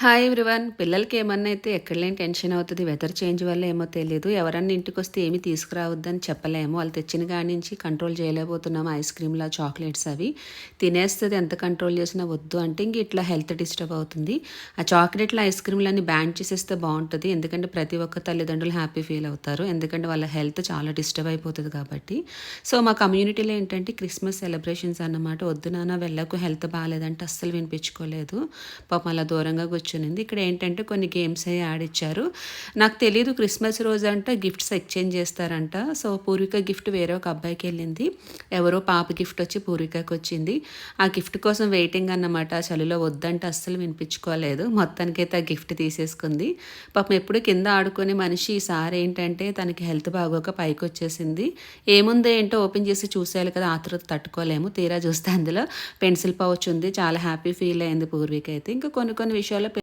Hi everyone. పిల్లలకి ఏమన్నా అయితే ఎక్కడ లేని టెన్షన్ అవుతది. వెదర్ చేంజ్ వల్ల ఏమో తెలీదు. ఎవరన్నా ఇంటికొస్తే ఏమి తీసుకురావద్దని చెప్పలేము. వాళ్ళు తెచ్చిన కాడి నుంచి కంట్రోల్ చేయలేకపోతున్నాము. ఐస్ క్రీమ్‌లా, చాక్లెట్స్ అవి. తినేస్తది. ఎంత కంట్రోల్ చేసినా వద్దు అంటే ఇంక ఇట్లా హెల్త్ డిస్టర్బ్ అవుతుంది. ఆ చాక్లెట్‌లు, ఐస్ క్రీమ్‌లన్నీ బ్యాన్ చేసేస్తే బావుంటది. ఎందుకంటే ప్రతి ఒక్క తల్లిదండ్రులు హ్యాపీ ఫీల్ అవుతారు. ఎందుకంటే వాళ్ళ హెల్త్ చాలా డిస్టర్బ్ అయిపోతది కాబట్టి. సో, మా కమ్యూనిటీలో ఏంటంటే క్రిస్మస్ సెలబ్రేషన్స్ అన్నమాట. "వద్దు నాన్న వెళ్ళకు, హెల్త్ బాలేదంటే" అస్సలు వినిపించుకోలేదు. పాపం అలా దూరంగా కూర్చునింది. ఇక్కడ ఏంటంటే కొన్ని గేమ్స్ అయి ఆడిచ్చారు. నాకు తెలీదు క్రిస్మస్ రోజంట గిఫ్ట్స్ ఎక్స్చేంజ్ చేస్తారంట. సో, పూర్విక గిఫ్ట్ వేరే ఒక అబ్బాయికెళ్ళింది. ఎవరో పాప గిఫ్ట్ వచ్చి పూర్వికకొచ్చింది. ఆ గిఫ్ట్ కోసం వెయిటింగ్ అన్నమాట. చలిలో వద్దంటే అస్సలు వినిపించుకోలేదు. మొత్తానికైతే ఆ గిఫ్ట్ తీసేసుకుంది. పాపం ఎప్పుడు కింద ఆడుకునే మనిషి ఈసారి ఏంటంటే తనకి హెల్త్ బాగోక పైకొచ్చేసింది. ఏముందో ఏంటో ఓపెన్ చేసి చూసేయాలి కదా! ఆతృత తట్టుకోలేము. తీరా చూస్తే అందులో పెన్సిల్ పౌచ్ ఉంది. చాలా హ్యాపీ ఫీల్ అయింది పూర్విక అయితే. ఇంకా కొన్ని కొన్ని విషయాల్లో